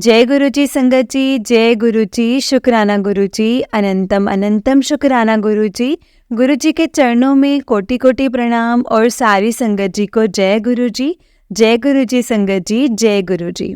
जय गुरु जी संगत जी, जय गुरु जी, शुक्राना गुरु जी, अनंतम अनंतम शुक्राना गुरु जी। गुरु जी के चरणों में कोटि कोटि प्रणाम और सारी संगत जी को जय गुरु जी। जय गुरु जी संगत जी, जय गुरु जी।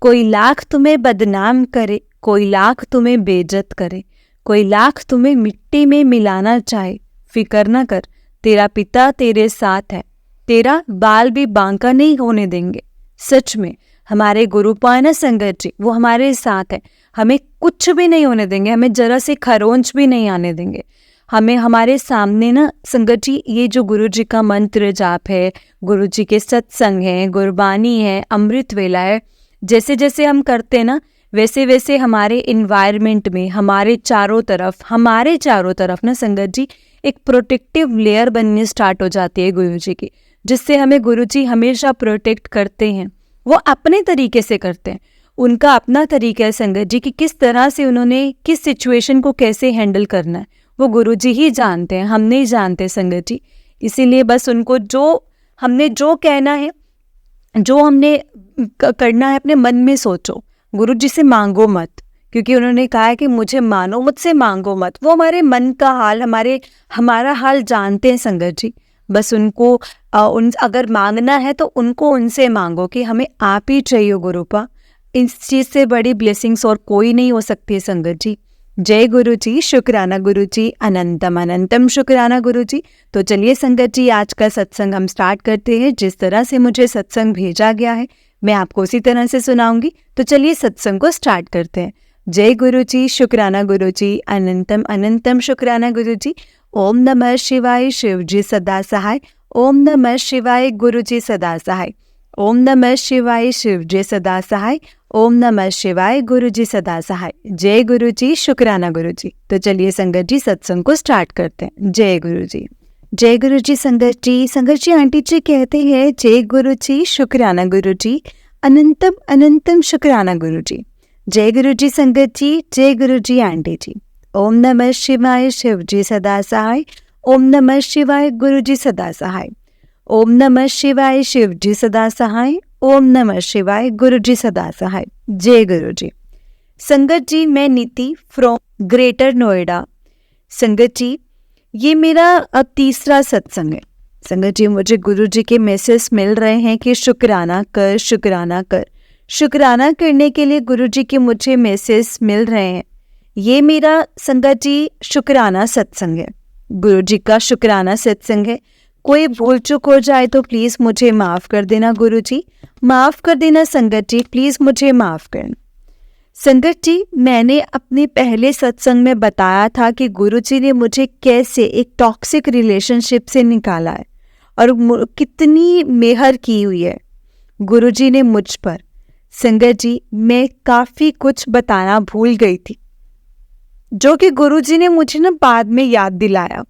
कोई लाख तुम्हें बदनाम करे, कोई लाख तुम्हें बेइज्जत करे, कोई लाख तुम्हें मिट्टी में मिलाना चाहे, फिक्र न कर, तेरा पिता तेरे साथ है, तेरा बाल भी बांका नहीं होने देंगे। सच में हमारे गुरुपा ना संगत जी, वो हमारे साथ है, हमें कुछ भी नहीं होने देंगे, हमें जरा से खरोंच भी नहीं आने देंगे। हमें हमारे सामने ना संगत जी, ये जो गुरु जी का मंत्र जाप है, गुरु जी के सत्संग है, गुरबानी है, अमृत वेला है, जैसे जैसे हम करते हैं ना, वैसे वैसे हमारे इन्वायरमेंट में हमारे चारों तरफ ना संगत जी एक प्रोटेक्टिव लेयर बननी स्टार्ट हो जाती है गुरु जी की, जिससे हमें गुरु जी हमेशा प्रोटेक्ट करते हैं। वो अपने तरीके से करते हैं, उनका अपना तरीका है संगत जी कि किस तरह से उन्होंने किस सिचुएशन को कैसे हैंडल करना है, वो गुरु जी ही जानते हैं, हम नहीं जानते संगत जी। इसीलिए बस उनको हमने जो कहना है, जो हमने करना है, अपने मन में सोचो, गुरु जी से मांगो मत, क्योंकि उन्होंने कहा है कि मुझे मानो, मुझसे मांगो मत। वो हमारे मन का हाल, हमारा हाल जानते हैं संगत जी। बस उनको अगर मांगना है तो उनको उनसे मांगो कि हमें आप ही चाहिए गुरुपा। इस चीज़ से बड़ी ब्लेसिंग्स और कोई नहीं हो सकती है संगत जी। जय गुरु जी, शुक्राना गुरु जी, अनंतम अनंतम शुक्राना गुरु जी। तो चलिए संगत जी, आज का सत्संग हम स्टार्ट करते हैं। जिस तरह से मुझे सत्संग भेजा गया है मैं आपको उसी तरह से सुनाऊंगी। तो चलिए सत्संग को स्टार्ट करते हैं। जय गुरु जी, शुक्राना गुरु जी, अनंतम अनंतम शुक्राना गुरु जी। ओम नमः शिवाय, शिव जी सदा सहाय। ओम नमः शिवाय, गुरु जी सदा सहाय। ओम नमः शिवाय, शिव जी सदा सहाय। ओम नमः शिवाय, गुरु जी सदा सहाय। जय गुरु जी, शुक्राना गुरु जी। तो चलिए संगत जी सत्संग को स्टार्ट करते हैं। जय गुरु जी, जय गुरु जी संगत जी। संगत जी आंटी जी कहते हैं जय गुरु जी, शुक्राना गुरु जी, अनंतम अनंतम शुक्राना गुरु जी। जय गुरु जी संगत जी, जय गुरु जी आंटी जी। ओम नमः शिवाय, शिव जी सदा सहाय। ओम नमः शिवाय, गुरु जी सदा सहाय। ओम नमः शिवाय, शिव जी सदा सहाय। ओम नमः शिवाय, गुरु जी सदा सहाय। जय गुरु जी। संगत जी, मैं नीति फ्रॉम ग्रेटर नोएडा। संगत जी, ये मेरा अब तीसरा सत्संग है। संगत जी, मुझे गुरु जी के मैसेज मिल रहे हैं कि शुक्राना कर, शुक्राना कर। शुक्राना करने के लिए गुरु जी के मुझे मैसेज मिल रहे हैं। ये मेरा संगत जी शुक्राना सत्संग है, गुरु जी का शुक्राना सत्संग है। कोई भूल चूक हो जाए तो प्लीज़ मुझे माफ़ कर देना गुरु जी, माफ़ कर देना संगत जी, प्लीज़ मुझे माफ़ करना। संगत जी, मैंने अपने पहले सत्संग में बताया था कि गुरु जी ने मुझे कैसे एक टॉक्सिक रिलेशनशिप से निकाला है और कितनी मेहर की हुई है गुरु जी ने मुझ पर। संगत जी, मैं काफ़ी कुछ बताना भूल गई थी, जो कि गुरु जी ने मुझे ना बाद में याद दिलाया।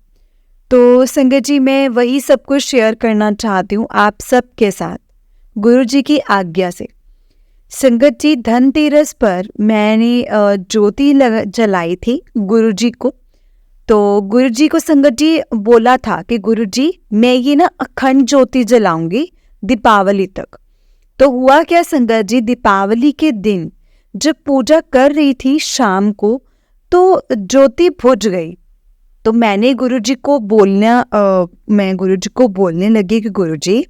तो संगत जी, मैं वही सब कुछ शेयर करना चाहती हूँ आप सब के साथ, गुरु जी की आज्ञा से। संगत जी, धनतेरस पर मैंने ज्योति जलाई थी गुरु जी को। तो गुरु जी को संगत जी बोला था कि गुरु जी, मैं ये ना अखंड ज्योति जलाऊंगी दीपावली तक। तो हुआ क्या संगत जी, दीपावली के दिन जब पूजा कर रही थी शाम को, तो ज्योति बुझ गई। तो मैं गुरु जी को बोलने लगी कि गुरु जी,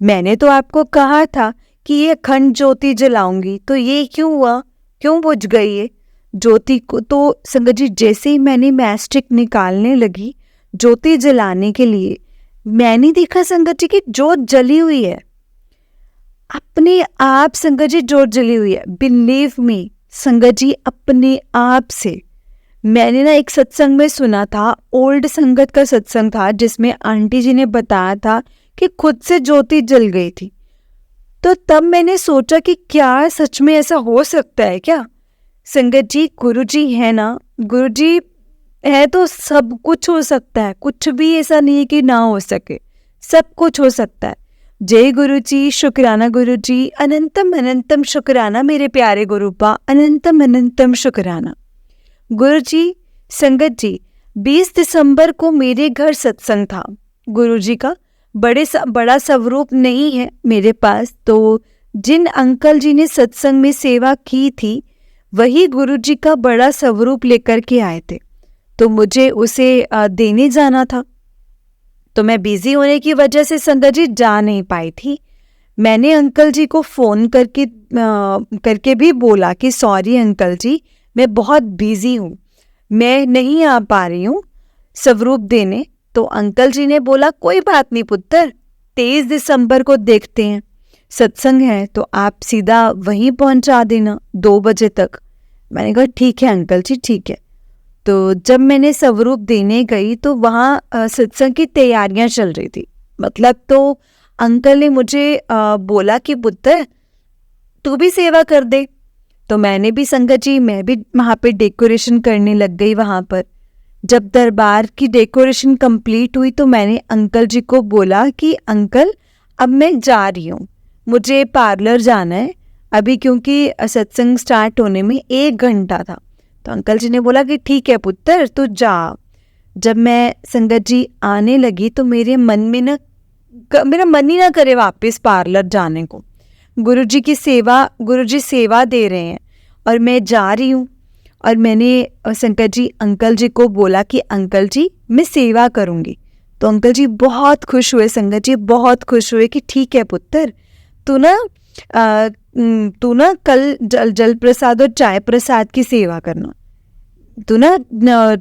मैंने तो आपको कहा था कि ये अखंड ज्योति जलाऊंगी, तो ये क्यों हुआ, क्यों बुझ गई है ज्योति को। तो संगत जी, जैसे ही मैंने मैस्टिक निकालने लगी ज्योति जलाने के लिए, मैंने देखा संगत जी की ज्योत जली हुई है, अपने आप संगत जी ज्योत जली हुई है। बिलीव मी संगत जी, अपने आप से। मैंने ना एक सत्संग में सुना था, ओल्ड संगत का सत्संग था, जिसमें आंटी जी ने बताया था कि खुद से ज्योति जल गई थी। तो तब मैंने सोचा कि क्या सच में ऐसा हो सकता है क्या। संगत जी, गुरु जी है ना, गुरु जी है तो सब कुछ हो सकता है, कुछ भी ऐसा नहीं है कि ना हो सके, सब कुछ हो सकता है। जय गुरु जी, शुक्राना गुरु जी, अनंतम अनंतम शुक्राना मेरे प्यारे गुरुपा, अनंतम अनंतम शुक्राना गुरु जी। संगत जी, 20 दिसंबर को मेरे घर सत्संग था गुरु जी का। बड़ा स्वरूप नहीं है मेरे पास, तो जिन अंकल जी ने सत्संग में सेवा की थी वही गुरुजी का बड़ा स्वरूप लेकर के आए थे, तो मुझे उसे देने जाना था। तो मैं बिजी होने की वजह से संगत जी जा नहीं पाई थी। मैंने अंकल जी को फ़ोन करके भी बोला कि सॉरी अंकल जी, मैं बहुत बिजी हूँ, मैं नहीं आ पा रही हूँ स्वरूप देने। तो अंकल जी ने बोला कोई बात नहीं पुत्र, 23 दिसंबर को देखते हैं, सत्संग है तो आप सीधा वहीं पहुंचा देना 2 बजे तक। मैंने कहा ठीक है अंकल जी, ठीक है। तो जब मैंने स्वरूप देने गई तो वहाँ सत्संग की तैयारियां चल रही थी। मतलब तो अंकल ने मुझे बोला कि पुत्र तू भी सेवा कर दे। तो मैंने भी संगत जी, मैं भी वहाँ पे डेकोरेशन करने लग गई वहाँ पर। जब दरबार की डेकोरेशन कंप्लीट हुई तो मैंने अंकल जी को बोला कि अंकल अब मैं जा रही हूँ, मुझे पार्लर जाना है अभी, क्योंकि सत्संग स्टार्ट होने में 1 घंटा था। तो अंकल जी ने बोला कि ठीक है पुत्र तू जा। जब मैं संगत जी आने लगी तो मेरे मन में मेरा मन ही ना करे वापस पार्लर जाने को। गुरुजी सेवा दे रहे हैं और मैं जा रही हूँ। और मैंने संगत जी अंकल जी को बोला कि अंकल जी मैं सेवा करूँगी। तो अंकल जी बहुत खुश हुए, संगत जी बहुत खुश हुए कि ठीक है पुत्र, तू ना कल जल प्रसाद और चाय प्रसाद की सेवा करना,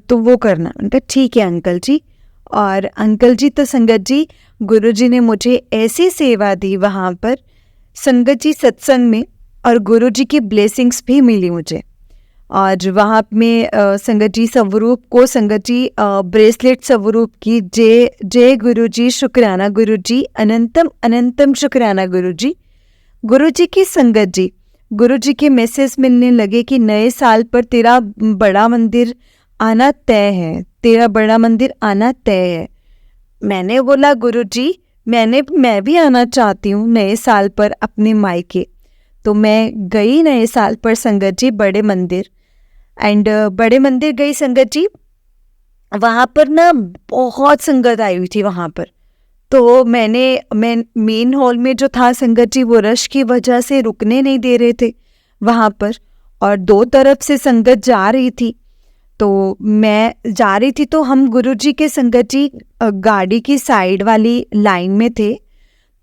तो वो करना। उनका ठीक है अंकल जी। और अंकल जी तो संगत जी गुरुजी ने मुझे ऐसी सेवा दी वहाँ पर संगत जी सत्संग में, और गुरुजी की ब्लेसिंग्स भी मिली मुझे। और वहाँ में संगत जी स्वरूप को संगत जी ब्रेसलेट स्वरूप की जय जय गुरुजी, शुक्राना गुरुजी, अनंतम अनंतम शुक्राना गुरुजी। गुरुजी की संगत जी, गुरुजी के मैसेज मिलने लगे कि नए साल पर तेरा बड़ा मंदिर आना तय है, तेरा बड़ा मंदिर आना तय है। मैंने बोला गुरुजी मैं भी आना चाहती हूँ नए साल पर अपने मायके। तो मैं गई नए साल पर संगत जी बड़े मंदिर, एंड बड़े मंदिर गई संगत जी। वहाँ पर ना बहुत संगत आई हुई थी वहाँ पर। तो मैं मेन हॉल में जो था संगत जी, वो रश की वजह से रुकने नहीं दे रहे थे वहाँ पर, और 2 तरफ से संगत जा रही थी। तो मैं जा रही थी तो हम गुरुजी के संगत जी गाड़ी की साइड वाली लाइन में थे।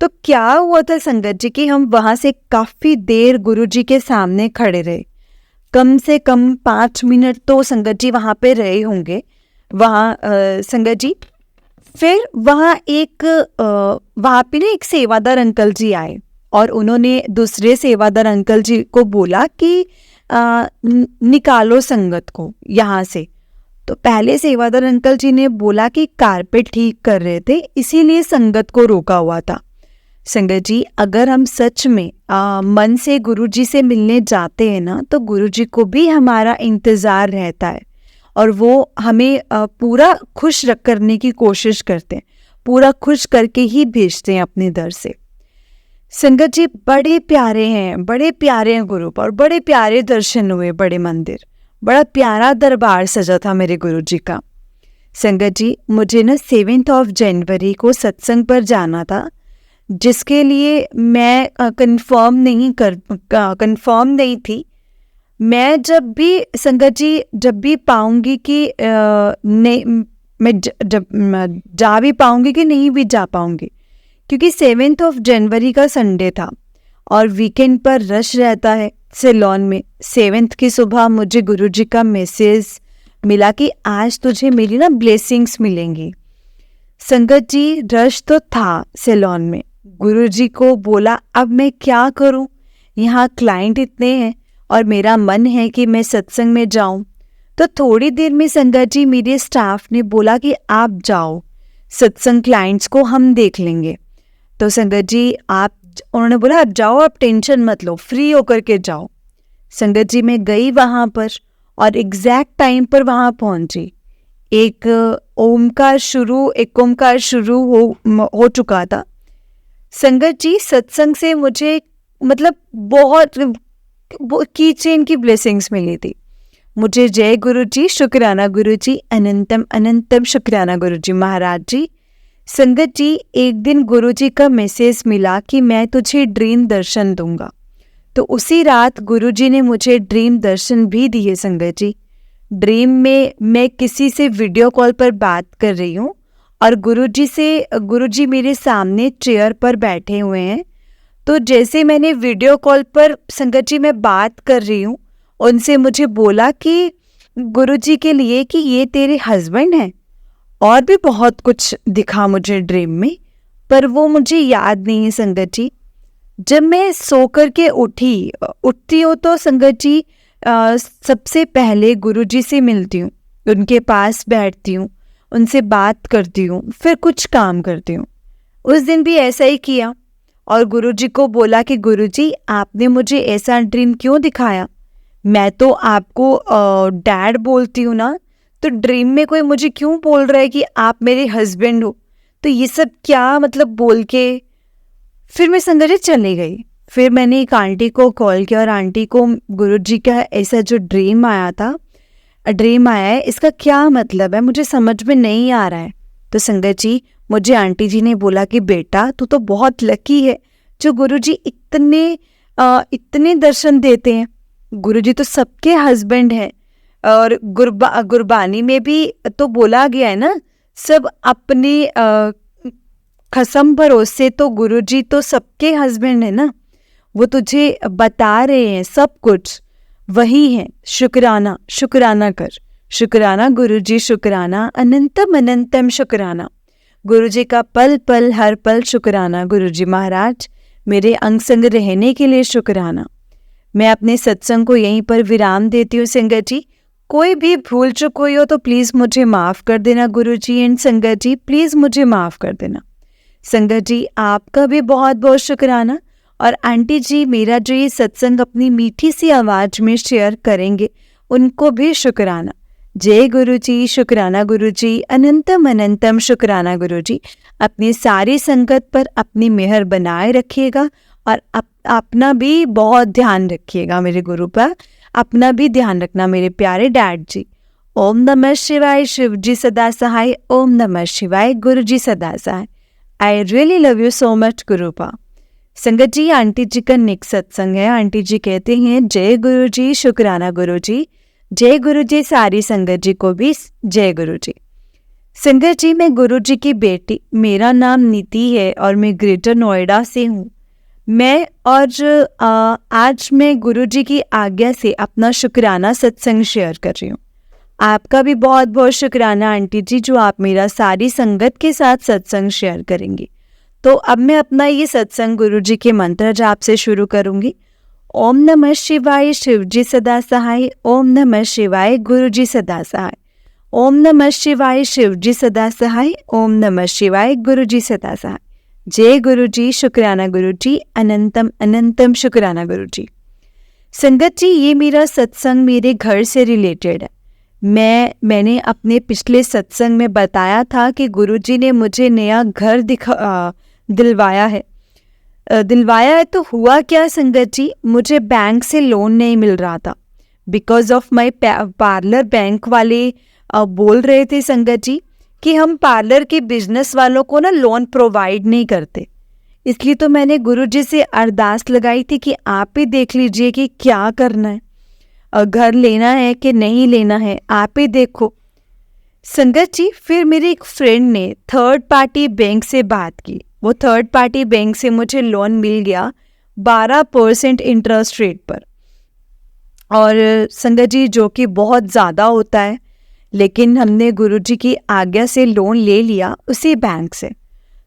तो क्या हुआ था संगत जी कि हम वहाँ से काफ़ी देर गुरुजी के सामने खड़े रहे, कम से कम 5 मिनट तो संगत जी वहाँ पे रहे होंगे वहाँ संगत जी। फिर वहाँ पे ना एक सेवादार अंकल जी आए और उन्होंने दूसरे सेवादार अंकल जी को बोला कि निकालो संगत को यहाँ से। तो पहले सेवादार अंकल जी ने बोला कि कारपेट ठीक कर रहे थे इसीलिए संगत को रोका हुआ था। संगत जी अगर हम सच में मन से गुरुजी से मिलने जाते हैं ना, तो गुरुजी को भी हमारा इंतज़ार रहता है और वो हमें पूरा खुश करने की कोशिश करते हैं, पूरा खुश करके ही भेजते हैं अपने दर से। संगत जी बड़े प्यारे हैं गुरु और बड़े प्यारे दर्शन हुए, बड़े मंदिर, बड़ा प्यारा दरबार सजा था मेरे गुरुजी का। संगत जी मुझे ना 7 जनवरी को सत्संग पर जाना था, जिसके लिए मैं कंफर्म नहीं थी। मैं जब भी पाऊंगी कि मैं जा भी पाऊंगी कि नहीं भी जा पाऊंगी, क्योंकि 7 जनवरी का संडे था और वीकेंड पर रश रहता है सिलोन में। 7 की सुबह मुझे गुरुजी का मैसेज मिला कि आज तुझे मेरी ना ब्लेसिंग्स मिलेंगी। संगत जी रश तो था सिलोन में। गुरुजी को बोला अब मैं क्या करूं, यहाँ क्लाइंट इतने हैं और मेरा मन है कि मैं सत्संग में जाऊं। तो थोड़ी देर में संगत जी मेरे स्टाफ ने बोला कि आप जाओ, सत्संग क्लाइंट्स को हम देख लेंगे। तो संगत जी उन्होंने बोला आप जाओ, आप टेंशन मत लो, फ्री होकर के जाओ। संगत जी मैं गई वहाँ पर और एग्जैक्ट टाइम पर वहाँ पहुँची। एक ओमकार शुरू हो चुका था। संगत जी सत्संग से मुझे मतलब बहुत की चेन की ब्लेसिंग्स मिली थी मुझे। जय गुरु जी, शुक्राना गुरु जी, अनंतम अनंतम शुक्राना गुरु जी महाराज जी। संगत जी, एक दिन गुरुजी का मैसेज मिला कि मैं तुझे ड्रीम दर्शन दूंगा। तो उसी रात गुरुजी ने मुझे ड्रीम दर्शन भी दिए संगत जी। ड्रीम में मैं किसी से वीडियो कॉल पर बात कर रही हूँ और गुरुजी मेरे सामने चेयर पर बैठे हुए हैं। तो जैसे मैंने वीडियो कॉल पर संगत जी मैं बात कर रही हूँ, उनसे मुझे बोला कि गुरुजी के लिए कि ये तेरे हस्बैंड हैं। और भी बहुत कुछ दिखा मुझे ड्रीम में, पर वो मुझे याद नहीं है संगत जी। जब मैं सो कर के उठती हूँ तो संगत जी सबसे पहले गुरुजी से मिलती हूँ, उनके पास बैठती हूँ, उनसे बात करती हूँ, फिर कुछ काम करती हूँ। उस दिन भी ऐसा ही किया और गुरुजी को बोला कि गुरुजी आपने मुझे ऐसा ड्रीम क्यों दिखाया? मैं तो आपको डैड बोलती हूँ ना, तो ड्रीम में कोई मुझे क्यों बोल रहा है कि आप मेरे हस्बैंड हो? तो ये सब क्या मतलब बोल के फिर मैं संगत जी चली गई। फिर मैंने एक आंटी को कॉल किया और आंटी को गुरुजी का ऐसा जो ड्रीम आया है, इसका क्या मतलब है, मुझे समझ में नहीं आ रहा है। तो संगत जी मुझे आंटी जी ने बोला कि बेटा तू तो बहुत लकी है जो गुरुजी इतने दर्शन देते हैं। गुरुजी तो सबके हस्बैंड हैं और गुरबानी में भी तो बोला गया है ना, सब अपनी खसम भरोसे, तो गुरुजी तो सबके हस्बैंड है ना, वो तुझे बता रहे हैं सब कुछ वही है। शुक्राना शुक्राना कर, शुक्राना गुरुजी, शुक्राना अनंतम अनंतम शुक्राना गुरुजी का पल पल हर पल शुक्राना। गुरुजी महाराज मेरे अंग संग रहने के लिए शुक्राना। मैं अपने सत्संग को यहीं पर विराम देती हूँ संगत जी। कोई भी भूल चूक हुई हो तो प्लीज़ मुझे माफ़ कर देना गुरुजी एंड संगत जी, प्लीज़ मुझे माफ़ कर देना। संगत जी आपका भी बहुत बहुत शुक्राना। और आंटी जी मेरा जो ये सत्संग अपनी मीठी सी आवाज़ में शेयर करेंगे उनको भी शुक्राना। जय गुरुजी, शुक्राना गुरुजी, अनंतम अनंतम शुक्राना गुरुजी। अपनी सारी संगत पर अपनी मेहर बनाए रखिएगा और अपना भी बहुत ध्यान रखिएगा, मेरे गुरु पर अपना भी ध्यान रखना मेरे प्यारे डैड जी। ओम नमः शिवाय, शिव जी सदा सहाय। ओम नमः शिवाय, गुरु जी सदा सहाय। I really love you so much गुरुपा। संगत जी आंटी जी का नेक्स्ट सत्संग है। आंटी जी कहते हैं जय गुरु जी, शुक्राना गुरु जी, जय गुरु जी। सारी संगत जी को भी जय गुरु जी। संगत जी मैं गुरु जी की बेटी, मेरा नाम नीति है और मैं ग्रेटर नोएडा से हूँ। आज मैं गुरु जी की आज्ञा से अपना शुक्राना सत्संग शेयर कर रही हूँ। आपका भी बहुत बहुत शुक्राना आंटी जी जो आप मेरा सारी संगत के साथ सत्संग शेयर करेंगी। तो अब मैं अपना ये सत्संग गुरु जी के मंत्र जाप से शुरू करूंगी। ओम नमः शिवाय, शिव जी सदा सहाय। ओम नमः शिवाय, गुरु जी सदा सहाय। ओम नमः शिवाय, शिव जी सदा सहाय। ओम नमः शिवाय, गुरु जी सदा सहाय। जय गुरु जी, शुक्राना गुरु जी, अनंतम अनंतम शुक्राना गुरु जी। संगत जी ये मेरा सत्संग मेरे घर से रिलेटेड है। मैंने अपने पिछले सत्संग में बताया था कि गुरुजी ने मुझे नया घर दिलवाया है। तो हुआ क्या संगत जी, मुझे बैंक से लोन नहीं मिल रहा था because of my parlour. Bank वाले बोल रहे थे संगत जी कि हम पार्लर के बिजनेस वालों को ना लोन प्रोवाइड नहीं करते। इसलिए तो मैंने गुरुजी से अरदास लगाई थी कि आप ही देख लीजिए कि क्या करना है, घर लेना है कि नहीं लेना है, आप ही देखो। संगत जी फिर मेरे एक फ्रेंड ने थर्ड पार्टी बैंक से बात की। वो थर्ड पार्टी बैंक से मुझे लोन मिल गया 12% इंटरेस्ट रेट पर। और संगत जी जो कि बहुत ज़्यादा होता है, लेकिन हमने गुरुजी की आज्ञा से लोन ले लिया उसी बैंक से।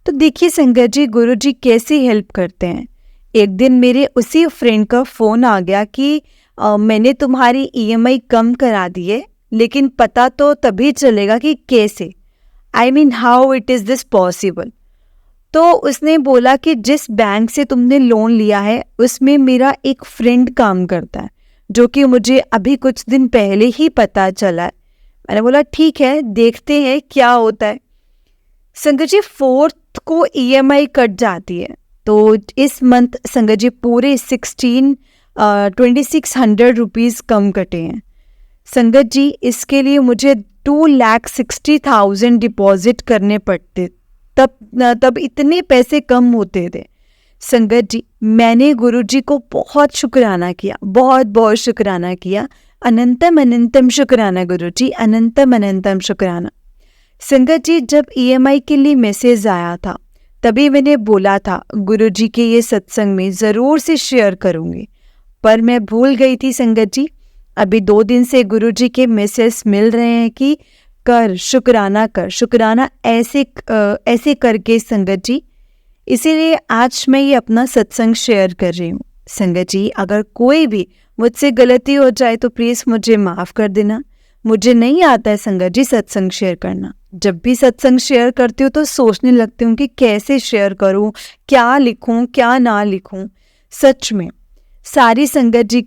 तो देखिए संगत जी गुरुजी कैसे हेल्प करते हैं। एक दिन मेरे उसी फ्रेंड का फ़ोन आ गया कि मैंने तुम्हारी EMI कम करा दी है, लेकिन पता तो तभी चलेगा कि कैसे, I mean how it is this possible. तो उसने बोला कि जिस बैंक से तुमने लोन लिया है उसमें मेरा एक फ्रेंड काम करता है, जो कि मुझे अभी कुछ दिन पहले ही पता चला है। मैंने बोला ठीक है देखते हैं क्या होता है। संगत जी 4th को EMI कट जाती है, तो इस मंथ संगत जी पूरे 2600 रुपीज़ कम कटे हैं। संगत जी इसके लिए मुझे 2,60,000 डिपॉजिट करने पड़ते तब इतने पैसे कम होते थे। संगत जी, मैंने गुरुजी को बहुत शुक्राना किया, बहुत बहुत शुक्राना किया। अनंतम अनंतम शुक्राना गुरुजी, अनंतम अनंतम शुक्राना। संगत जी, जब EMI के लिए मैसेज आया था तभी मैंने बोला था गुरुजी के ये सत्संग में ज़रूर से शेयर करूँगी, पर मैं भूल गई थी संगत जी। अभी 2 दिन से गुरुजी के मैसेज मिल रहे हैं कि कर शुक्राना, कर शुक्राना, ऐसे करके संगत जी। इसीलिए आज मैं ये अपना सत्संग शेयर कर रही हूँ। संगत जी, अगर कोई भी मुझसे गलती हो जाए तो प्लीज़ मुझे माफ़ कर देना। मुझे नहीं आता है संगत जी सत्संग शेयर करना। जब भी सत्संग शेयर करती हूँ तो सोचने लगती हूँ कि कैसे शेयर करूँ, क्या लिखूँ, क्या ना लिखूँ। सच में सारी संगत जी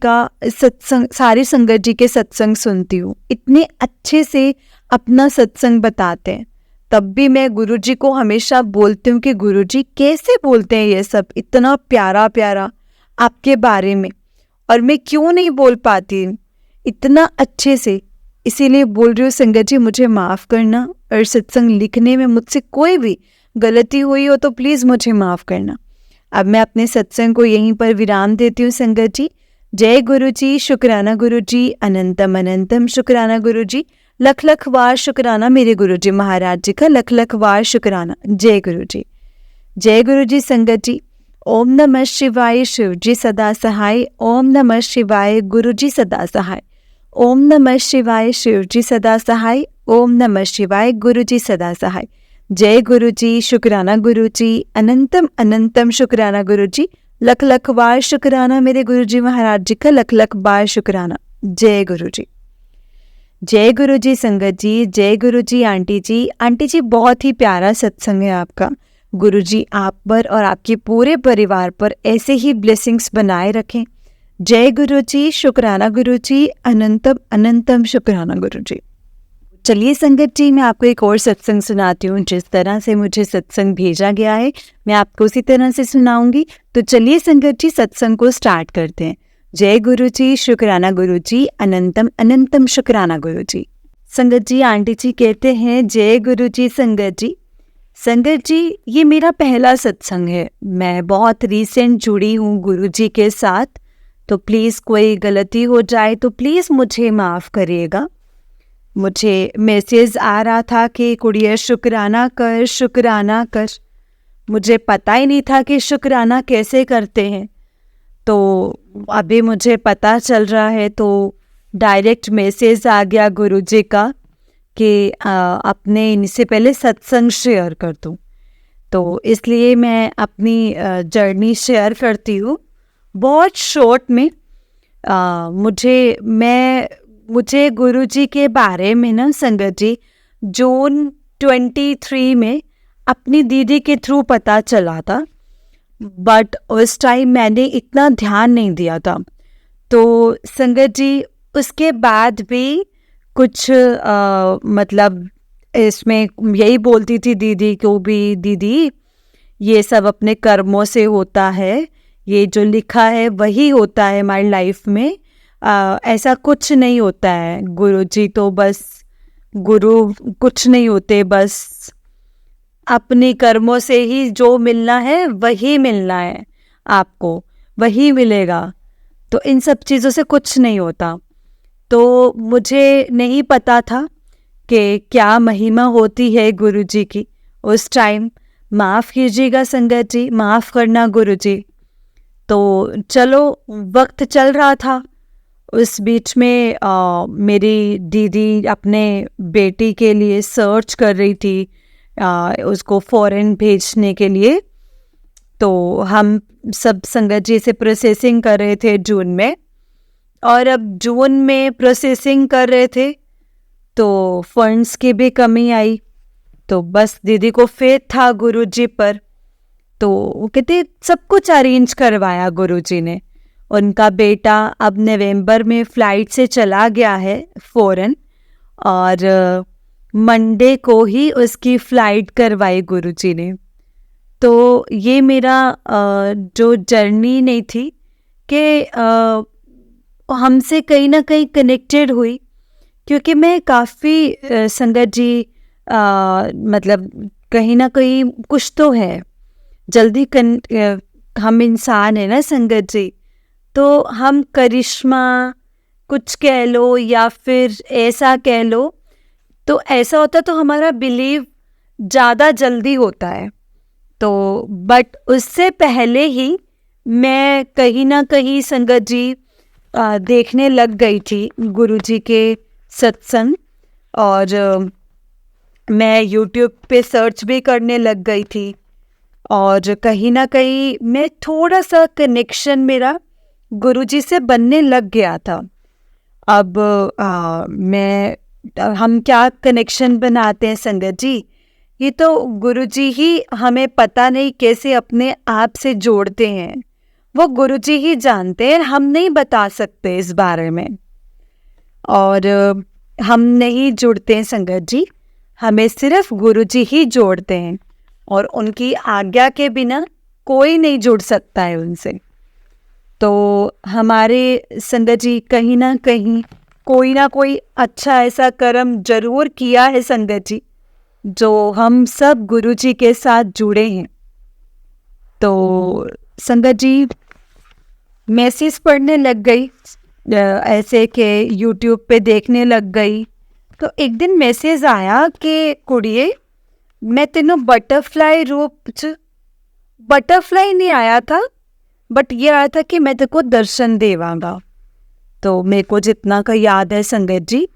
के सत्संग सुनती हूँ, इतने अच्छे से अपना सत्संग बताते हैं। तब भी मैं गुरुजी को हमेशा बोलती हूँ कि गुरुजी कैसे बोलते हैं ये सब इतना प्यारा प्यारा आपके बारे में, और मैं क्यों नहीं बोल पाती इतना अच्छे से। इसीलिए बोल रही हूँ संगत जी, मुझे माफ़ करना, और सत्संग लिखने में मुझसे कोई भी गलती हुई हो तो प्लीज़ मुझे माफ़ करना। अब मैं अपने सत्संग को यहीं पर विराम देती हूँ संगत जी। जय गुरुजी, शुक्राना गुरुजी, अनंतम अनंतम शुक्राना गुरुजी, लख लख वार शुक्राना मेरे गुरुजी महाराज जी का, लख लख वार शुक्राना। जय गुरुजी, जय गुरुजी संगत जी। ओम नमः शिवाय, शिव जी सदा सहाय। ओम नमः शिवाय, गुरुजी सदा सहाय। ओम नमः शिवाय, शिव जी सदा सहाय। ओम नमः शिवाय, गुरुजी सदा सहाय। जय गुरुजी, शुक्राना गुरुजी, अनंतम अनंतम शुक्राना गुरुजी, लख लख बार शुक्राना मेरे गुरुजी महाराज जी का, लख लख बार शुक्राना। जय गुरुजी, जय गुरुजी संगत जी, जय गुरुजी आंटी जी। आंटी जी, बहुत ही प्यारा सत्संग है आपका। गुरुजी आप पर और आपके पूरे परिवार पर ऐसे ही ब्लेसिंग्स बनाए रखें। जय गुरुजी, शुक्राना गुरुजी, अनंतम अनंतम शुक्राना गुरुजी। चलिए संगत जी, मैं आपको एक और सत्संग सुनाती हूँ। जिस तरह से मुझे सत्संग भेजा गया है मैं आपको उसी तरह से सुनाऊंगी। तो चलिए संगत जी, सत्संग को स्टार्ट करते हैं। जय गुरुजी, शुक्राना गुरुजी, अनंतम अनंतम शुक्राना गुरुजी। संगत जी, आंटी जी कहते हैं जय गुरुजी संगत जी। संगत जी, ये मेरा पहला सत्संग है। मैं बहुत रीसेंट जुड़ी हूँ गुरुजी के साथ, तो प्लीज़ कोई गलती हो जाए तो प्लीज़ मुझे माफ़ करिएगा। मुझे मैसेज आ रहा था कि कुड़िया शुक्राना कर, शुक्राना कर। मुझे पता ही नहीं था कि शुक्राना कैसे करते हैं, तो अभी मुझे पता चल रहा है। तो डायरेक्ट मैसेज आ गया गुरुजी का कि अपने इनसे पहले सत्संग शेयर कर दूँ, तो इसलिए मैं अपनी जर्नी शेयर करती हूँ बहुत शॉर्ट में। मुझे गुरुजी के बारे में ना संगत जी जून 23 में अपनी दीदी के थ्रू पता चला था, बट उस टाइम मैंने इतना ध्यान नहीं दिया था। तो संगत जी उसके बाद भी कुछ मतलब इसमें यही बोलती थी दीदी को भी, दीदी ये सब अपने कर्मों से होता है, ये जो लिखा है वही होता है हमारी लाइफ में, ऐसा कुछ नहीं होता है। गुरुजी तो बस गुरु कुछ नहीं होते, बस अपने कर्मों से ही जो मिलना है वही मिलना है, आपको वही मिलेगा। तो इन सब चीज़ों से कुछ नहीं होता। तो मुझे नहीं पता था कि क्या महिमा होती है गुरुजी की उस टाइम। माफ़ कीजिएगा संगत जी, माफ़ करना गुरुजी। तो चलो वक्त चल रहा था, उस बीच में मेरी दीदी अपने बेटी के लिए सर्च कर रही थी, उसको फॉरेन भेजने के लिए। तो हम सब संगत जी से प्रोसेसिंग कर रहे थे जून में, और अब जून में प्रोसेसिंग कर रहे थे तो फंड्स की भी कमी आई। तो बस दीदी को फेथ था गुरुजी पर, तो वो कहते सब कुछ अरेंज करवाया गुरुजी ने। उनका बेटा अब नवंबर में फ़्लाइट से चला गया है फॉरेन, और मंडे को ही उसकी फ़्लाइट करवाई गुरुजी ने। तो ये मेरा जो जर्नी नहीं थी कि हमसे कहीं ना कहीं कनेक्टेड हुई, क्योंकि मैं काफ़ी संगत जी मतलब कहीं ना कहीं कुछ तो है, जल्दी हम इंसान है ना संगत जी, तो हम करिश्मा कुछ कह लो या फिर ऐसा कह लो, तो ऐसा होता तो हमारा बिलीव ज़्यादा जल्दी होता है। तो बट उससे पहले ही मैं कहीं ना कहीं संगत जी देखने लग गई थी गुरुजी के सत्संग, और मैं यूट्यूब पे सर्च भी करने लग गई थी, और कहीं ना कहीं मैं थोड़ा सा कनेक्शन मेरा गुरुजी से बनने लग गया था। अब हम क्या कनेक्शन बनाते हैं संगत जी, ये तो गुरुजी ही हमें पता नहीं कैसे अपने आप से जोड़ते हैं, वो गुरुजी ही जानते हैं, हम नहीं बता सकते इस बारे में। और हम नहीं जुड़ते हैं संगत जी, हमें सिर्फ गुरुजी ही जोड़ते हैं, और उनकी आज्ञा के बिना कोई नहीं जुड़ सकता है उनसे। तो हमारे संगत जी कहीं ना कहीं कोई ना कोई अच्छा ऐसा कर्म जरूर किया है संगत जी, जो हम सब गुरुजी के साथ जुड़े हैं। तो संगत जी मैसेज पढ़ने लग गई, ऐसे के यूट्यूब पे देखने लग गई, तो एक दिन मैसेज आया कि कुड़िए मैं तेनों बटरफ्लाई रूप च, बटरफ्लाई नहीं आया था, बट ये आया था कि मैं तेरे को दर्शन देवांगा। तो मेरे को जितना का याद है संगत जी,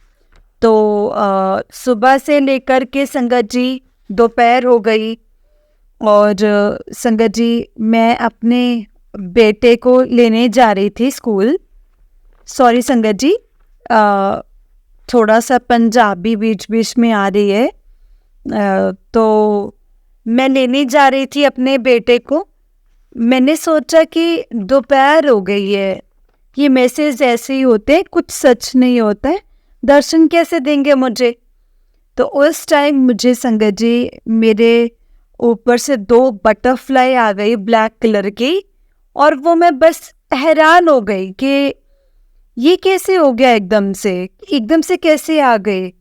तो सुबह से लेकर के संगत जी दोपहर हो गई, और संगत जी मैं अपने बेटे को लेने जा रही थी स्कूल। सॉरी संगत जी, थोड़ा सा पंजाबी बीच बीच में आ रही है। तो मैं लेने जा रही थी अपने बेटे को, मैंने सोचा कि दोपहर हो गई है, ये मैसेज ऐसे ही होते, कुछ सच नहीं होता है, दर्शन कैसे देंगे मुझे। तो उस टाइम मुझे संगत जी मेरे ऊपर से 2 बटरफ्लाई आ गई ब्लैक कलर की, और वो मैं बस हैरान हो गई कि ये कैसे हो गया, एकदम से कैसे आ गए।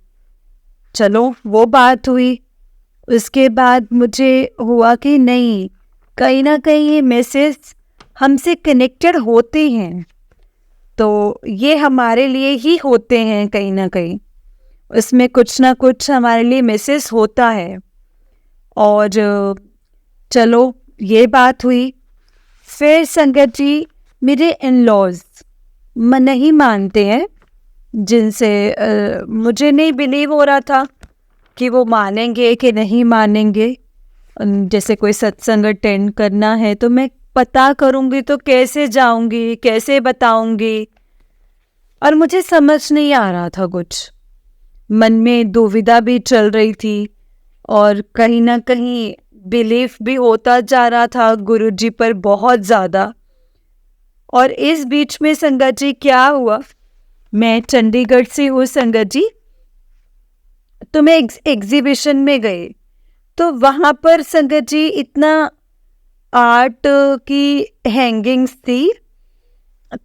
चलो वो बात हुई। उसके बाद मुझे हुआ कि नहीं, कहीं ना कहीं ये मैसेज हमसे कनेक्टेड होते हैं, तो ये हमारे लिए ही होते हैं, कहीं ना कहीं उसमें कुछ ना कुछ हमारे लिए मैसेज होता है। और चलो ये बात हुई। फिर संगत जी मेरे इन-लॉज नहीं मानते हैं, जिनसे मुझे नहीं बिलीव हो रहा था कि वो मानेंगे कि नहीं मानेंगे। जैसे कोई सत्संग अटेंड करना है तो मैं पता करूँगी तो कैसे जाऊँगी, कैसे बताऊँगी, और मुझे समझ नहीं आ रहा था कुछ, मन में दुविधा भी चल रही थी, और कहीं ना कहीं बिलीफ भी होता जा रहा था गुरुजी पर बहुत ज़्यादा। और इस बीच में संगत जी क्या हुआ, मैं चंडीगढ़ से हूँ संगत जी, तो मैं एग्जीबिशन में गई, तो वहाँ पर संगत जी इतना आर्ट की हैंगिंग्स थी,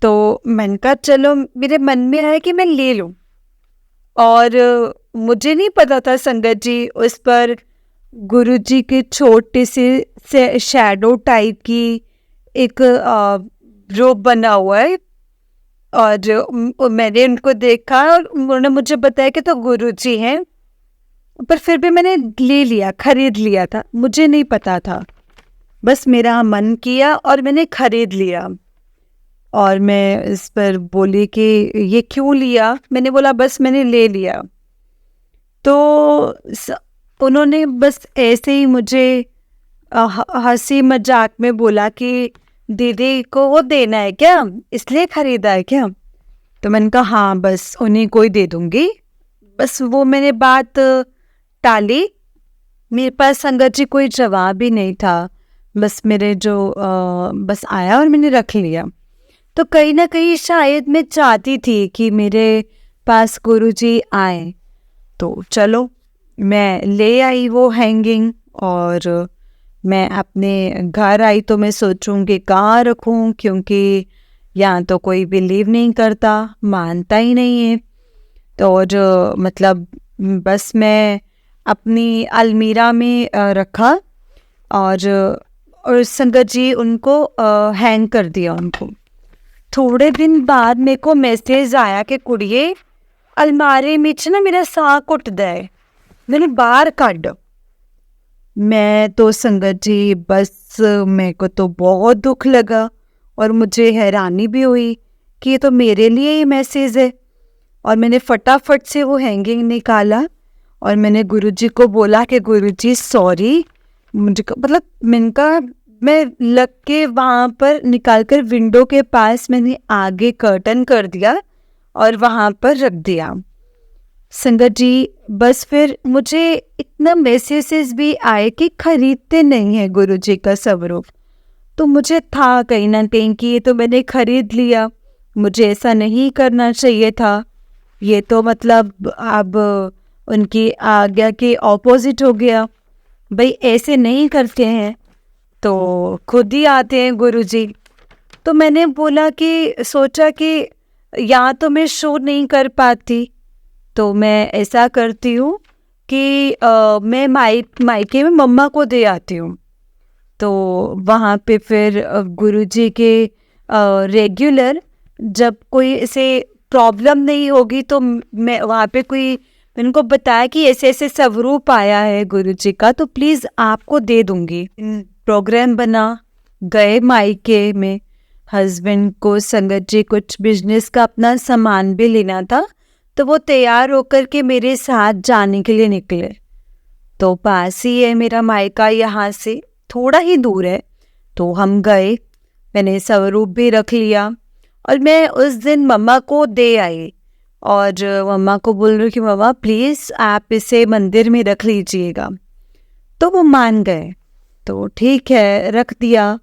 तो मैंने कहा चलो, मेरे मन में आया कि मैं ले लूँ। और मुझे नहीं पता था संगत जी उस पर गुरुजी के छोटे से शैडो टाइप की एक रोप बना हुआ है, और मैंने उनको देखा और उन्होंने मुझे बताया कि तो गुरुजी हैं, पर फिर भी मैंने ले लिया, खरीद लिया था, मुझे नहीं पता था, बस मेरा मन किया और मैंने खरीद लिया। और मैं इस पर बोली कि ये क्यों लिया, मैंने बोला बस मैंने ले लिया। तो उन्होंने बस ऐसे ही मुझे हंसी मजाक में बोला कि दीदी को वो देना है क्या, इसलिए खरीदा है क्या। तो मैंने कहा हाँ बस उन्हीं को ही दे दूंगी, बस वो मैंने बात टाली। मेरे पास संगत जी कोई जवाब ही नहीं था, बस मेरे जो बस आया और मैंने रख लिया। तो कहीं ना कहीं शायद मैं चाहती थी कि मेरे पास गुरुजी आए, तो चलो मैं ले आई वो हैंगिंग, और मैं अपने घर आई तो मैं सोचूंगी कहाँ रखूं, क्योंकि यहाँ तो कोई बिलीव नहीं करता, मानता ही नहीं है। तो और मतलब बस मैं अपनी अलमीरा में रखा और संगत जी उनको हैंग कर दिया उनको। थोड़े दिन बाद मेरे को मैसेज आया कि कुड़िए अलमारी में ना मेरा साह घुटदा है, मैंने बाहर कढ़। मैं तो संगत जी बस मेरे को तो बहुत दुख लगा और मुझे हैरानी भी हुई कि ये तो मेरे लिए ही मैसेज है। और मैंने फटाफट से वो हैंगिंग निकाला और मैंने गुरुजी को बोला कि गुरुजी सॉरी, मुझे मतलब मैं लग के वहाँ पर निकाल कर विंडो के पास मैंने आगे कर्टन कर दिया और वहाँ पर रख दिया। संगत जी बस फिर मुझे इतना मैसेजेस भी आए कि खरीदते नहीं है गुरुजी का स्वरूप। तो मुझे था कहीं ना कहीं कि ये तो मैंने खरीद लिया, मुझे ऐसा नहीं करना चाहिए था, ये तो मतलब अब उनकी आज्ञा के ऑपोजिट हो गया। भाई ऐसे नहीं करते हैं, तो खुद ही आते हैं गुरुजी। तो मैंने बोला कि सोचा कि या तो मैं शो नहीं कर पाती, तो मैं ऐसा करती हूँ कि मैं मायके में मम्मा को दे आती हूँ। तो वहाँ पे फिर गुरुजी के रेगुलर जब कोई ऐसे प्रॉब्लम नहीं होगी तो मैं वहाँ पे मैंने उनको बताया कि ऐसे ऐसे स्वरूप आया है गुरुजी का, तो प्लीज़ आपको दे दूँगी। प्रोग्राम बना, गए मायके में। हस्बैंड को संगत जी कुछ बिजनेस का अपना सामान भी लेना था, तो वो तैयार होकर के मेरे साथ जाने के लिए निकले। तो पास ही है मेरा मायका, यहाँ से थोड़ा ही दूर है। तो हम गए, मैंने स्वरूप भी रख लिया और मैं उस दिन मम्मा को दे आई और मम्मा को बोल रही कि मम्मा प्लीज़ आप इसे मंदिर में रख लीजिएगा। तो वो मान गए, तो ठीक है रख दिया।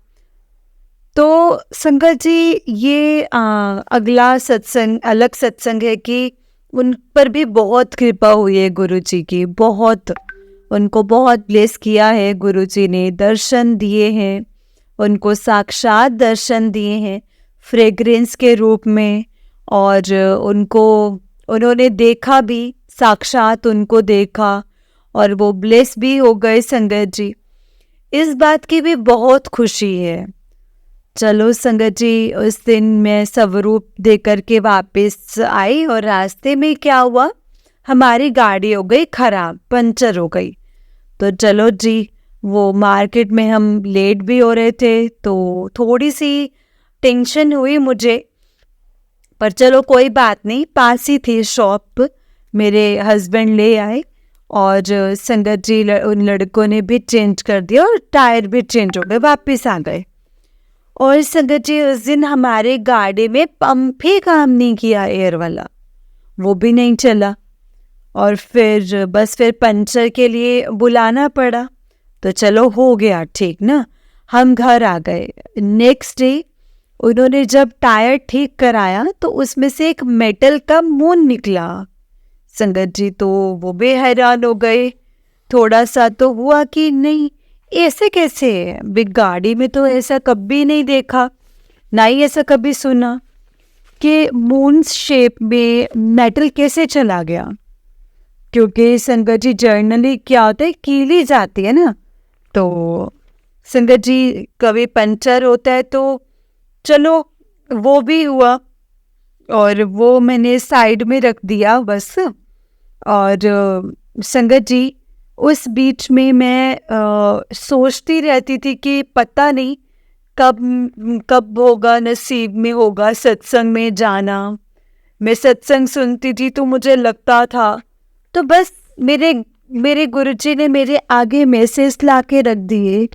तो संगत जी ये अगला सत्संग अलग सत्संग है कि उन पर भी बहुत कृपा हुई है गुरुजी की, बहुत उनको बहुत ब्लेस किया है गुरुजी ने, दर्शन दिए हैं उनको, साक्षात दर्शन दिए हैं फ्रेग्रेंस के रूप में। और उन्होंने देखा भी, साक्षात उनको देखा और वो ब्लेस भी हो गए संगत जी। इस बात की भी बहुत खुशी है। चलो संगत जी उस दिन मैं स्वरूप दे करके वापस आई और रास्ते में क्या हुआ, हमारी गाड़ी हो गई खराब, पंचर हो गई। तो चलो जी वो मार्केट में हम लेट भी हो रहे थे, तो थोड़ी सी टेंशन हुई मुझे, पर चलो कोई बात नहीं, पास ही थी शॉप, मेरे हस्बैंड ले आए और संगत जी उन लड़कों ने भी चेंज कर दिया और टायर भी चेंज हो गए, वापस आ गए। और संगत जी उस दिन हमारे गाड़ी में पंप ही काम नहीं किया, एयर वाला वो भी नहीं चला और फिर पंचर के लिए बुलाना पड़ा। तो चलो हो गया ठीक ना, हम घर आ गए। नेक्स्ट डे उन्होंने जब टायर ठीक कराया तो उसमें से एक मेटल का मून निकला। संगत जी तो वो भी हैरान हो गए, थोड़ा सा तो हुआ कि नहीं ऐसे कैसे है, बिग गाड़ी में तो ऐसा कभी नहीं देखा, ना ही ऐसा कभी सुना कि मून शेप में मेटल कैसे चला गया। क्योंकि संगत जी जर्नली क्या होता है, कीली जाती है ना, तो संगत जी कभी पंचर होता है तो चलो वो भी हुआ और वो मैंने साइड में रख दिया बस। और संगत जी उस बीच में मैं सोचती रहती थी कि पता नहीं कब होगा, नसीब में होगा सत्संग में जाना। मैं सत्संग सुनती थी तो मुझे लगता था, तो बस मेरे गुरुजी ने मेरे आगे मैसेज ला के रख दिए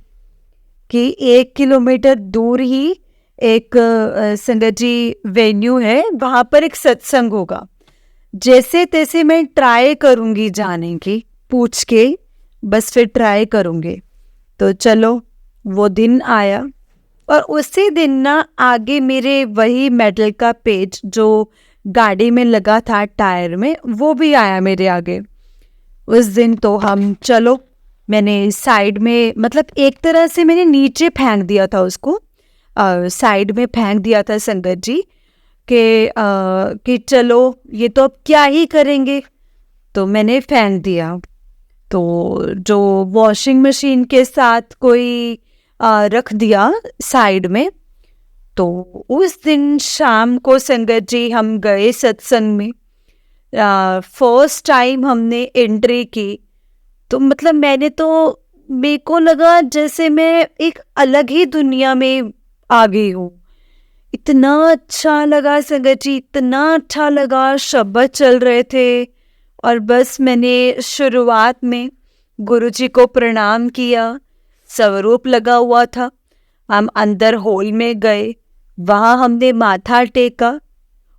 कि 1 किलोमीटर दूर ही एक संगत जी वेन्यू है, वहाँ पर एक सत्संग होगा। जैसे तैसे मैं ट्राई करूँगी जाने की, पूछ के बस फिर ट्राई करूँगी। तो चलो वो दिन आया और उसी दिन ना आगे मेरे वही मेटल का पेज जो गाड़ी में लगा था टायर में, वो भी आया मेरे आगे। उस दिन तो हम चलो मैंने साइड में, मतलब एक तरह से मैंने नीचे फेंक दिया था उसको, साइड में फेंक दिया था संगत जी कि चलो ये तो अब क्या ही करेंगे, तो मैंने फेंक दिया। तो जो वॉशिंग मशीन के साथ कोई रख दिया साइड में। तो उस दिन शाम को संगत जी हम गए सत्संग में। फर्स्ट टाइम हमने एंट्री की, तो मतलब मेरे को लगा जैसे मैं एक अलग ही दुनिया में आ गई हूँ। इतना अच्छा लगा संगत जी, इतना अच्छा लगा। शब्द चल रहे थे और बस मैंने शुरुआत में गुरुजी को प्रणाम किया। स्वरूप लगा हुआ था। हम अंदर हॉल में गए, वहाँ हमने माथा टेका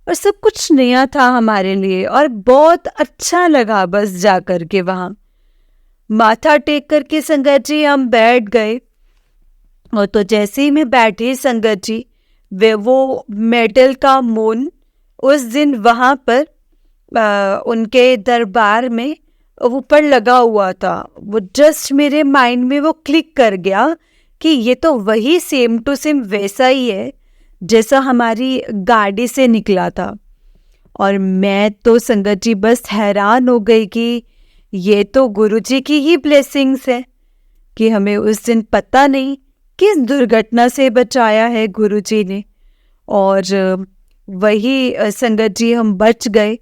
और सब कुछ नया था हमारे लिए और बहुत अच्छा लगा। बस जा कर के वहाँ माथा टेक करके संगत जी हम बैठ गए। और तो जैसे ही मैं बैठी संगत जी, वो मेटल का मून उस दिन वहाँ पर उनके दरबार में ऊपर लगा हुआ था। वो जस्ट मेरे माइंड में वो क्लिक कर गया कि ये तो वही सेम टू सेम वैसा ही है जैसा हमारी गाड़ी से निकला था। और मैं तो संगत जी बस हैरान हो गई कि ये तो गुरुजी की ही ब्लेसिंग्स है कि हमें उस दिन पता नहीं किस दुर्घटना से बचाया है गुरुजी ने। और वही संगत जी हम बच गए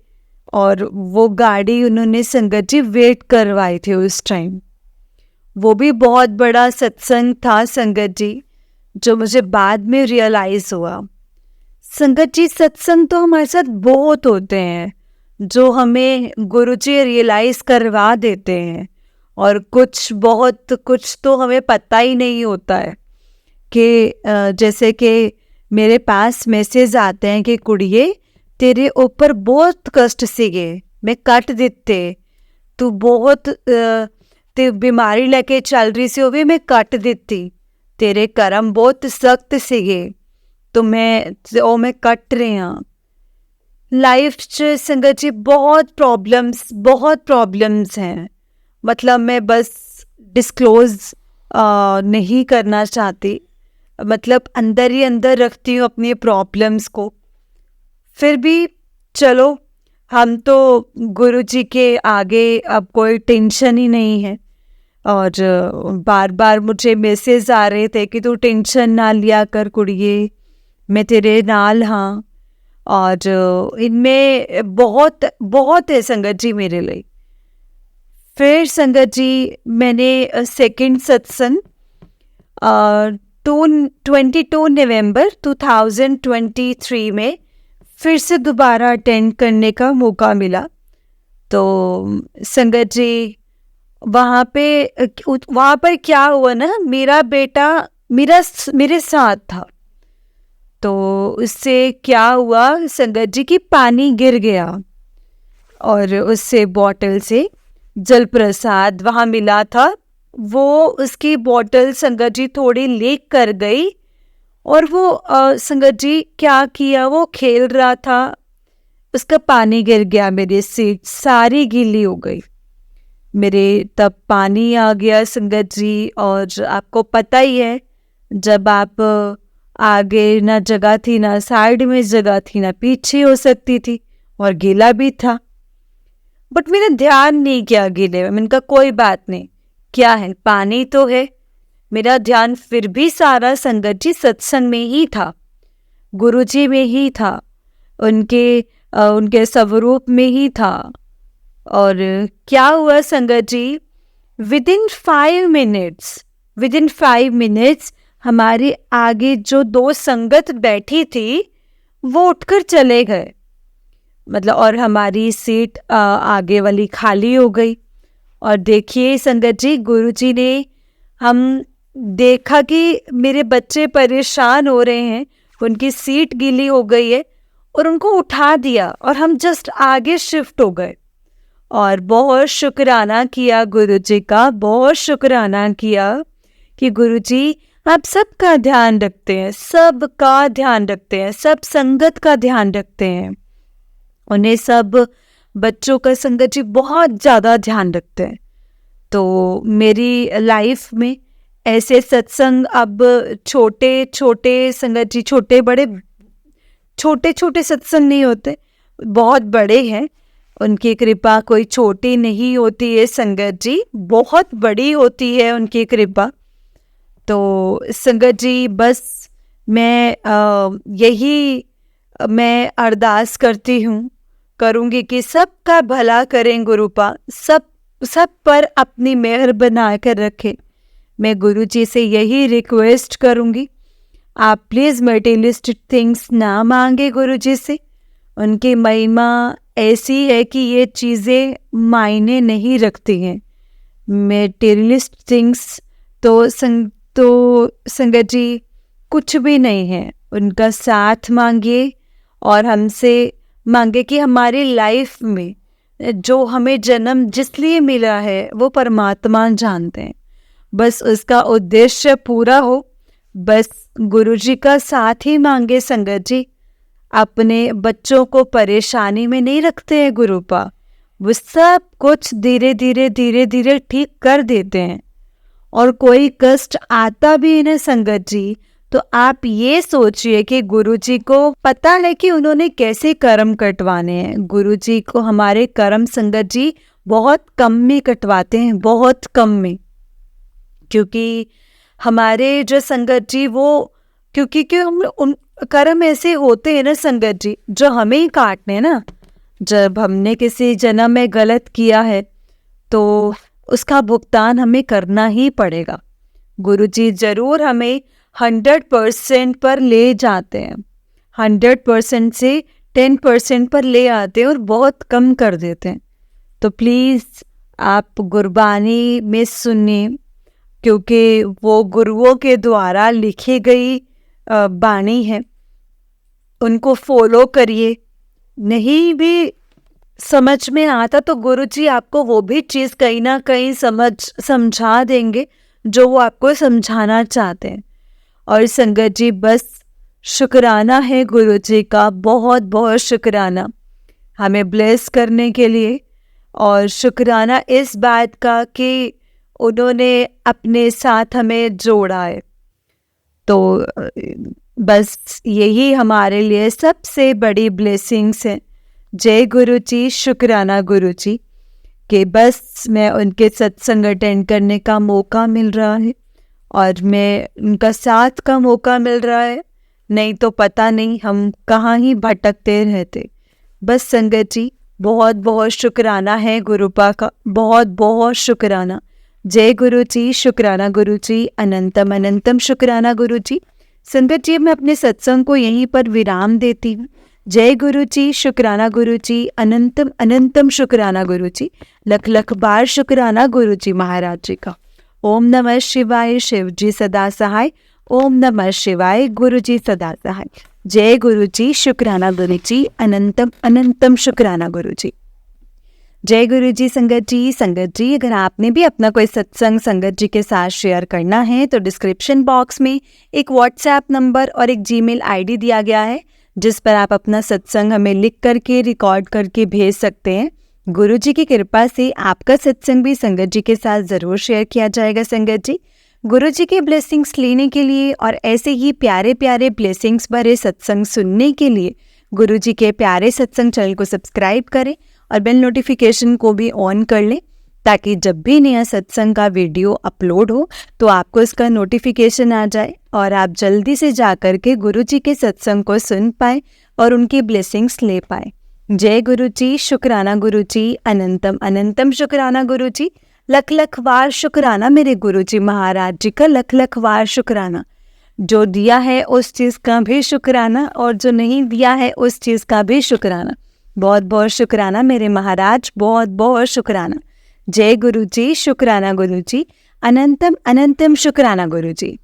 और वो गाड़ी उन्होंने संगत जी वेट करवाए थे उस टाइम। वो भी बहुत बड़ा सत्संग था संगत जी, जो मुझे बाद में रियलाइज हुआ। संगत जी सत्संग तो हमारे साथ बहुत होते हैं जो हमें गुरुजी रियलाइज करवा देते हैं, और कुछ तो हमें पता ही नहीं होता है कि जैसे कि मेरे पास मैसेज आते हैं कि कुड़िए तेरे ऊपर बहुत कष्ट सीगे, मैं कट दिते, तू बहुत ते बीमारी लेके चल रही सी होवे, मैं कट दिती, तेरे कर्म बहुत सख्त सीगे तो मैं कट रही हाँ। लाइफ च संगत जी बहुत प्रॉब्लम्स हैं। मतलब मैं बस डिस्क्लोज नहीं करना चाहती, मतलब अंदर ही अंदर रखती हूँ अपनी प्रॉब्लम्स को। फिर भी चलो, हम तो गुरुजी के आगे अब कोई टेंशन ही नहीं है। और बार बार मुझे मैसेज आ रहे थे कि तू टेंशन ना लिया कर कुड़िए, मैं तेरे नाल हाँ। और इनमें बहुत है संगत जी मेरे लिए। फिर संगत जी मैंने सेकंड सत्संग 22 नवंबर 2023 में फिर से दोबारा अटेंड करने का मौका मिला। तो संगत जी वहाँ पर क्या हुआ ना, मेरा बेटा मेरे साथ था। तो उससे क्या हुआ संगत जी की पानी गिर गया और उससे बॉटल से जल प्रसाद वहाँ मिला था, वो उसकी बॉटल संगत जी थोड़ी लीक कर गई। और वो संगत जी क्या किया, वो खेल रहा था, उसका पानी गिर गया, मेरी सीट सारी गीली हो गई। मेरे तब पानी आ गया संगत जी। और आपको पता ही है, जब आप आगे ना जगह थी, ना साइड में जगह थी, ना पीछे हो सकती थी, और गीला भी था। बट मैंने ध्यान नहीं किया गीले में। मैंने कहा कोई बात नहीं, क्या है, पानी तो है। मेरा ध्यान फिर भी सारा संगत जी सत्संग में ही था, गुरुजी में ही था, उनके स्वरूप में ही था। और क्या हुआ संगत जी, विदिन 5 मिनट्स हमारे आगे जो 2 संगत बैठी थी वो उठकर चले गए। मतलब और हमारी सीट आगे वाली खाली हो गई। और देखिए संगत जी, गुरुजी ने, हम देखा कि मेरे बच्चे परेशान हो रहे हैं, उनकी सीट गीली हो गई है, और उनको उठा दिया और हम जस्ट आगे शिफ्ट हो गए। और बहुत शुक्राना किया गुरुजी का, बहुत शुक्राना किया कि गुरुजी आप सबका ध्यान रखते हैं, सबका ध्यान रखते हैं, सब संगत का ध्यान रखते हैं। उन्हें सब बच्चों का संगत जी बहुत ज़्यादा ध्यान रखते हैं। तो मेरी लाइफ में ऐसे सत्संग अब छोटे संगत जी, छोटे छोटे सत्संग नहीं होते, बहुत बड़े हैं। उनकी कृपा कोई छोटी नहीं होती है संगत जी, बहुत बड़ी होती है उनकी कृपा। तो संगत जी बस मैं अरदास करती हूँ, करूँगी कि सबका भला करें गुरुपा, सब पर अपनी मेहर बना कर रखें। मैं गुरु जी से यही रिक्वेस्ट करूँगी, आप प्लीज़ मटेरियलिस्टिक थिंग्स ना मांगे गुरु जी से। उनकी महिमा ऐसी है कि ये चीज़ें मायने नहीं रखती हैं। मटेरियलिस्ट थिंग्स तो संगत जी कुछ भी नहीं है। उनका साथ मांगिए और हमसे मांगे कि हमारी लाइफ में जो हमें जन्म जिस लिए मिला है वो परमात्मा जानते हैं, बस उसका उद्देश्य पूरा हो, बस गुरुजी का साथ ही मांगे संगत जी। अपने बच्चों को परेशानी में नहीं रखते हैं गुरुपा, वो सब कुछ धीरे धीरे ठीक कर देते हैं। और कोई कष्ट आता भी है ना संगत जी, तो आप ये सोचिए कि गुरुजी को पता है कि उन्होंने कैसे कर्म कटवाने हैं। गुरुजी को हमारे कर्म संगत जी बहुत कम में कटवाते हैं, बहुत कम में, क्योंकि हमारे जो संगत जी वो क्योंकि हम उन कर्म ऐसे होते हैं ना संगत जी जो हमें ही काटने ना। जब हमने किसी जन्म में गलत किया है तो उसका भुगतान हमें करना ही पड़ेगा। गुरुजी जरूर हमें 100% पर ले जाते हैं, 100% से 10% पर ले आते हैं और बहुत कम कर देते हैं। तो प्लीज़ आप गुरबानी में सुनिए, क्योंकि वो गुरुओं के द्वारा लिखी गई बाणी है, उनको फॉलो करिए। नहीं भी समझ में आता तो गुरुजी आपको वो भी चीज़ कहीं ना कहीं समझा देंगे जो वो आपको समझाना चाहते हैं। और संगत जी बस शुक्राना है गुरुजी का, बहुत बहुत शुक्राना हमें ब्लेस करने के लिए, और शुक्राना इस बात का कि उन्होंने अपने साथ हमें जोड़ा है। तो बस यही हमारे लिए सबसे बड़ी ब्लेसिंग्स है। जय गुरु जी, शुक्राना गुरु जी कि बस मैं उनके सत्संग अटेंड करने का मौका मिल रहा है और मैं उनका साथ का मौका मिल रहा है, नहीं तो पता नहीं हम कहाँ ही भटकते रहते। बस संगत जी बहुत बहुत शुक्राना है गुरुपा का, बहुत बहुत शुक्राना। जय गुरु जी, शुक्राना गुरु जी, अनंतम अनंतम शुक्राना गुरु जी। संगत जी मैं अपने सत्संग को यहीं पर विराम देती हूँ। जय गुरु जी, शुक्राना गुरु जी, अनंतम अनंतम शुक्राना गुरु जी, लख लख बार शुक्राना गुरु जी महाराज जी का। ओम नमः शिवाय, शिव जी सदा सहाय। ओम नमः शिवाय, गुरु जी सदा सहाय। जय गुरु जी, शुक्राना गुरु जी, अनंतम अनंतम शुक्राना गुरु जी। जय गुरु जी। संगत जी अगर आपने भी अपना कोई सत्संग संगत जी के साथ शेयर करना है तो डिस्क्रिप्शन बॉक्स में एक व्हाट्सएप नंबर और एक जीमेल आईडी दिया गया है, जिस पर आप अपना सत्संग हमें लिख करके रिकॉर्ड करके भेज सकते हैं। गुरु जी की कृपा से आपका सत्संग भी संगत जी के साथ ज़रूर शेयर किया जाएगा। संगत जी गुरु जी के ब्लेसिंग्स लेने के लिए और ऐसे ही प्यारे प्यारे ब्लेसिंग्स भरे सत्संग सुनने के लिए गुरु जी के प्यारे सत्संग चैनल को सब्सक्राइब करें और बेल नोटिफिकेशन को भी ऑन कर लें, ताकि जब भी नया सत्संग का वीडियो अपलोड हो तो आपको इसका नोटिफिकेशन आ जाए और आप जल्दी से जा कर के गुरु जी के सत्संग को सुन पाए और उनकी ब्लेसिंग्स ले पाए। जय गुरु जी, शुक्राना गुरु जी, अनंतम अनंतम शुक्राना गुरु जी, लख लख बार शुक्राना मेरे गुरु जी महाराज जी का, लख लख बार शुक्राना। जो दिया है उस चीज़ का भी शुक्राना और जो नहीं दिया है उस चीज़ का भी शुक्राना। बहुत बहुत शुक्राना मेरे महाराज, बहुत बहुत शुक्राना। जय गुरु जी, शुक्राना गुरु जी, अनंतम अनंतम शुक्राना गुरु जी।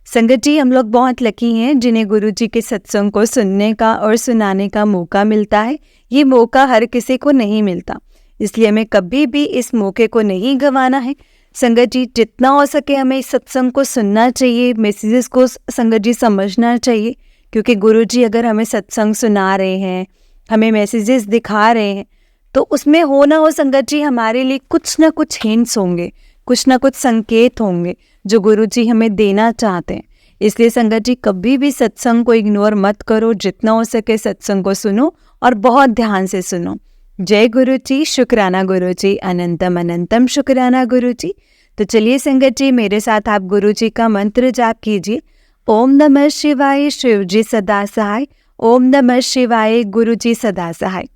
संगत जी हम लोग बहुत लकी हैं जिन्हें गुरु जी के सत्संग को सुनने का और सुनाने का मौका मिलता है। ये मौका हर किसी को नहीं मिलता, इसलिए हमें कभी भी इस मौके को नहीं गंवाना है। संगत जी जितना हो सके हमें इस सत्संग को सुनना चाहिए, मैसेजेस को संगत जी समझना चाहिए, क्योंकि गुरु जी अगर हमें सत्संग सुना रहे हैं, हमें मैसेजेस दिखा रहे हैं, तो उसमें हो ना हो संगत जी हमारे लिए कुछ ना कुछ हिंट्स होंगे, कुछ ना कुछ संकेत होंगे जो गुरु जी हमें देना चाहते हैं। इसलिए संगत जी कभी भी सत्संग को इग्नोर मत करो, जितना हो सके सत्संग को सुनो और बहुत ध्यान से सुनो। जय गुरु जी, शुक्राना गुरु जी, अनंतम अनंतम शुक्राना गुरु जी। तो चलिए संगत जी, मेरे साथ आप गुरु जी का मंत्र जाप कीजिए। ओम नमः शिवाय, शिव जी सदा सहाय। ओम नमः शिवाय, गुरु जी सदा सहाय।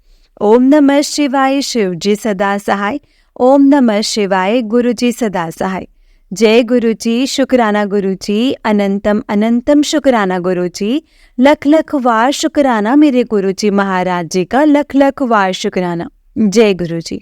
ओम नमः शिवाय, शिव जी सदा सहाय। ओम नमः शिवाय, गुरु जी सदा सहाय। जय गुरु जी, शुक्राना गुरु जी, अनंतम अनंतम शुक्राना गुरु जी। लख लख वार शुक्राना मेरे गुरु जी महाराज जी का, लख लख वार शुक्राना। जय गुरु जी।